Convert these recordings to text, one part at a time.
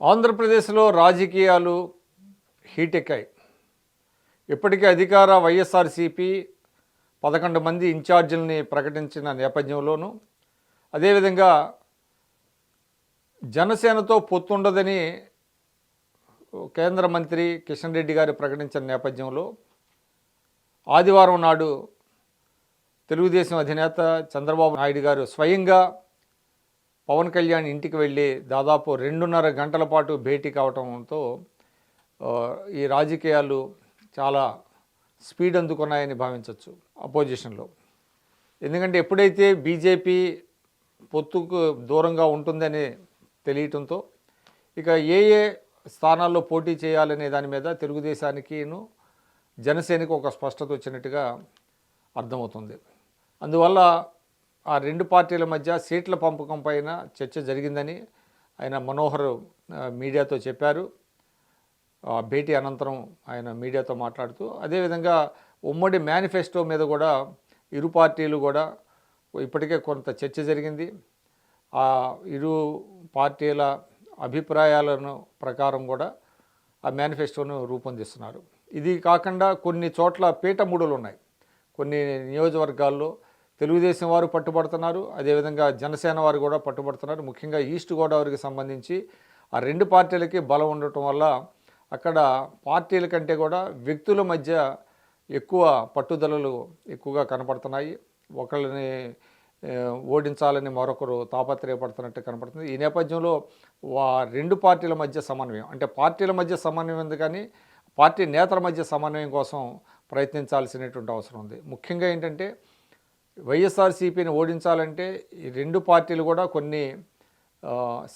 ఆంధ్రప్రదేశ్లో రాజకీయాలు హీటెక్కాయి. ఇప్పటికే అధికార వైఎస్ఆర్సీపీ 11 మంది ఇన్ఛార్జీలని ప్రకటించిన నేపథ్యంలోనూ, అదేవిధంగా జనసేనతో పొత్తుండదని కేంద్ర మంత్రి కిషన్ రెడ్డి గారు ప్రకటించిన నేపథ్యంలో ఆదివారం నాడు తెలుగుదేశం అధినేత చంద్రబాబు నాయుడు గారు స్వయంగా పవన్ కళ్యాణ్ ఇంటికి వెళ్ళి దాదాపు 2.5 గంటల పాటు భేటీ కావడంతో ఈ రాజకీయాలు చాలా స్పీడ్ అందుకున్నాయని భావించవచ్చు అపోజిషన్లో. ఎందుకంటే ఎప్పుడైతే బీజేపీ పొత్తుకు దూరంగా ఉంటుందని తెలియటంతో ఇక ఏ స్థానాల్లో పోటీ చేయాలనే దాని మీద తెలుగుదేశానికిను జనసేనకు ఒక స్పష్టత వచ్చినట్టుగా అర్థమవుతుంది. అందువల్ల ఆ రెండు పార్టీల మధ్య సీట్ల పంపకం పైన చర్చ జరిగిందని ఆయన మనోహర్ మీడియాతో చెప్పారు. భేటీ అనంతరం ఆయన మీడియాతో మాట్లాడుతూ, అదేవిధంగా ఉమ్మడి మేనిఫెస్టో మీద కూడా ఇరు పార్టీలు కూడా ఇప్పటికే కొంత చర్చ జరిగింది. ఆ ఇరు పార్టీల అభిప్రాయాలను ప్రకారం కూడా ఆ మేనిఫెస్టోను రూపొందిస్తున్నారు. ఇది కాకుండా కొన్ని చోట్ల పీఠముడులు ఉన్నాయి. కొన్ని నియోజకవర్గాల్లో తెలుగుదేశం వారు పట్టుబడుతున్నారు, అదేవిధంగా జనసేన వారు కూడా పట్టుబడుతున్నారు. ముఖ్యంగా ఈస్ట్ గోదావరికి సంబంధించి ఆ రెండు పార్టీలకి బలం ఉండటం వల్ల అక్కడ పార్టీల కంటే కూడా వ్యక్తుల మధ్య ఎక్కువ పట్టుదలలు ఎక్కువగా కనపడుతున్నాయి. ఒకళ్ళని ఓడించాలని మరొకరు తాపత్రయపడుతున్నట్టు కనపడుతుంది. ఈ నేపథ్యంలో రెండు పార్టీల మధ్య సమన్వయం, అంటే పార్టీల మధ్య సమన్వయం ఉంది, కానీ పార్టీ నేతల మధ్య సమన్వయం కోసం ప్రయత్నించాల్సినటువంటి అవసరం ఉంది. ముఖ్యంగా ఏంటంటే వైఎస్ఆర్సీపీని ఓడించాలంటే ఈ రెండు పార్టీలు కూడా కొన్ని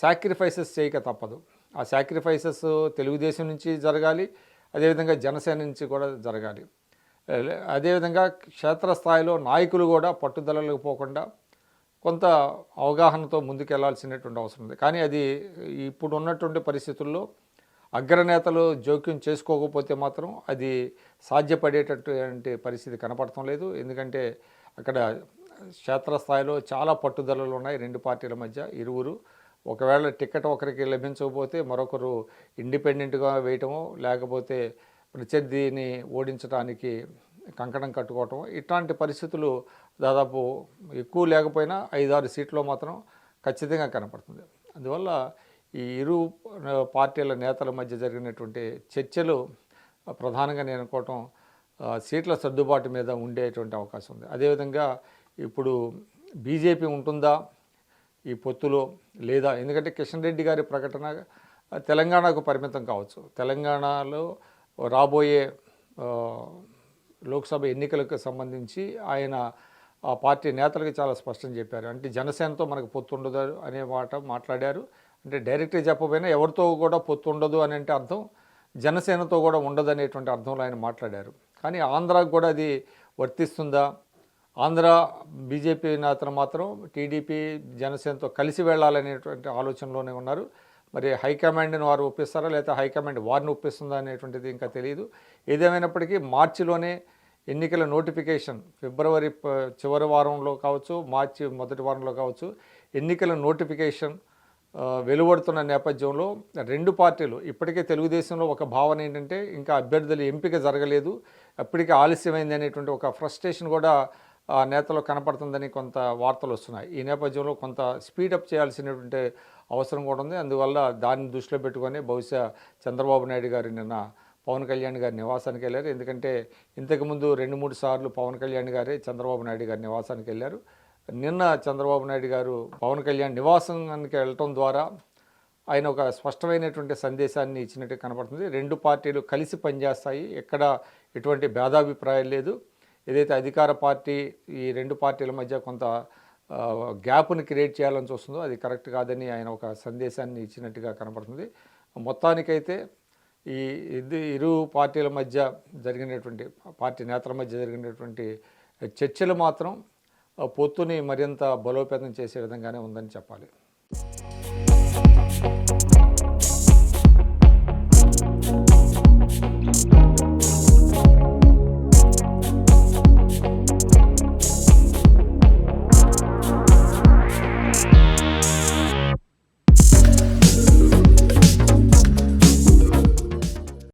సాక్రిఫైసెస్ చేయక తప్పదు. ఆ సాక్రిఫైసెస్ తెలుగుదేశం నుంచి జరగాలి, అదేవిధంగా జనసేన నుంచి కూడా జరగాలి. అదేవిధంగా క్షేత్రస్థాయిలో నాయకులు కూడా పట్టుదలలకు పోకుండా కొంత అవగాహనతో ముందుకెళ్లాల్సినటువంటి అవసరం ఉంది. కానీ అది ఇప్పుడు ఉన్నటువంటి పరిస్థితుల్లో అగ్రనేతలు జోక్యం చేసుకోకపోతే మాత్రం అది సాధ్యపడేటటువంటి పరిస్థితి కనపడటం లేదు. ఎందుకంటే అక్కడ క్షేత్రస్థాయిలో చాలా పట్టుదలలు ఉన్నాయి రెండు పార్టీల మధ్య. ఇరువురు ఒకవేళ టికెట్ ఒకరికి లభించకపోతే మరొకరు ఇండిపెండెంట్గా వేయటమో, లేకపోతే ప్రత్యర్థిని ఓడించడానికి కంకణం కట్టుకోవటం, ఇట్లాంటి పరిస్థితులు దాదాపు ఎక్కువ లేకపోయినా 5-6 సీట్లో మాత్రం ఖచ్చితంగా కనపడుతుంది. అందువల్ల ఈ ఇరు పార్టీల నేతల మధ్య జరిగినటువంటి చర్చలు ప్రధానంగా నేను అనుకోవటం సీట్ల సర్దుబాటు మీద ఉండేటువంటి అవకాశం ఉంది. అదేవిధంగా ఇప్పుడు బీజేపీ ఉంటుందా ఈ పొత్తులో లేదా? ఎందుకంటే కిషన్ రెడ్డి గారి ప్రకటన తెలంగాణకు పరిమితం కావచ్చు. తెలంగాణలో రాబోయే లోక్సభ ఎన్నికలకు సంబంధించి ఆయన ఆ పార్టీ నేతలకు చాలా స్పష్టం చెప్పారు. అంటే జనసేనతో మనకు పొత్తు ఉండదు అనే మాట మాట్లాడారు. అంటే డైరెక్ట్గా చెప్పబోయినా ఎవరితో కూడా పొత్తు ఉండదు అని అంటే అర్థం జనసేనతో కూడా ఉండదు అనేటువంటి అర్థంలో ఆయన మాట్లాడారు. కానీ ఆంధ్రాకు కూడా అది వర్తిస్తుందా? ఆంధ్ర బీజేపీ నేతలు మాత్రం టీడీపీ జనసేనతో కలిసి వెళ్ళాలనేటువంటి ఆలోచనలోనే ఉన్నారు. మరి హైకమాండ్ని వారు ఒప్పిస్తారా, లేకపోతే హైకమాండ్ వారిని ఒప్పిస్తుందా అనేటువంటిది ఇంకా తెలియదు. ఏదేమైనప్పటికీ మార్చిలోనే ఎన్నికల నోటిఫికేషన్, ఫిబ్రవరి చివరి వారంలో కావచ్చు, మార్చి మొదటి వారంలో కావచ్చు, ఎన్నికల నోటిఫికేషన్ వెలువడుతున్న నేపథ్యంలో రెండు పార్టీలు ఇప్పటికే తెలుగుదేశంలో ఒక భావన ఏంటంటే ఇంకా అభ్యర్థుల ఎంపిక జరగలేదు, అప్పటికే ఆలస్యమైంది అనేటువంటి ఒక ఫ్రస్ట్రేషన్ కూడా నేతలో కనపడుతుందని కొంత వార్తలు వస్తున్నాయి. ఈ నేపథ్యంలో కొంత స్పీడప్ చేయాల్సినటువంటి అవసరం కూడా ఉంది. అందువల్ల దాన్ని దృష్టిలో పెట్టుకొని బహుశా చంద్రబాబు నాయుడు గారు నిన్న పవన్ కళ్యాణ్ గారి నివాసానికి వెళ్ళారు. ఎందుకంటే ఇంతకుముందు 2-3 సార్లు పవన్ కళ్యాణ్ గారే చంద్రబాబు నాయుడు గారి నివాసానికి వెళ్ళారు. నిన్న చంద్రబాబు నాయుడు గారు పవన్ కళ్యాణ్ నివాసానికి వెళ్ళటం ద్వారా ఆయన ఒక స్పష్టమైనటువంటి సందేశాన్ని ఇచ్చినట్టు కనపడుతుంది. రెండు పార్టీలు కలిసి పనిచేస్తాయి, ఎక్కడ ఎటువంటి భేదాభిప్రాయం లేదు. ఏదైతే అధికార పార్టీ ఈ రెండు పార్టీల మధ్య కొంత గ్యాప్ని క్రియేట్ చేయాలని చూస్తుందో అది కరెక్ట్ కాదని ఆయన ఒక సందేశాన్ని ఇచ్చినట్టుగా కనపడుతుంది. మొత్తానికైతే ఈ ఇరు పార్టీల మధ్య జరిగినటువంటి, పార్టీ నేతల మధ్య జరిగినటువంటి చర్చలు మాత్రం పొత్తుని మరింత బలోపేతం చేసే విధంగానే ఉందని చెప్పాలి.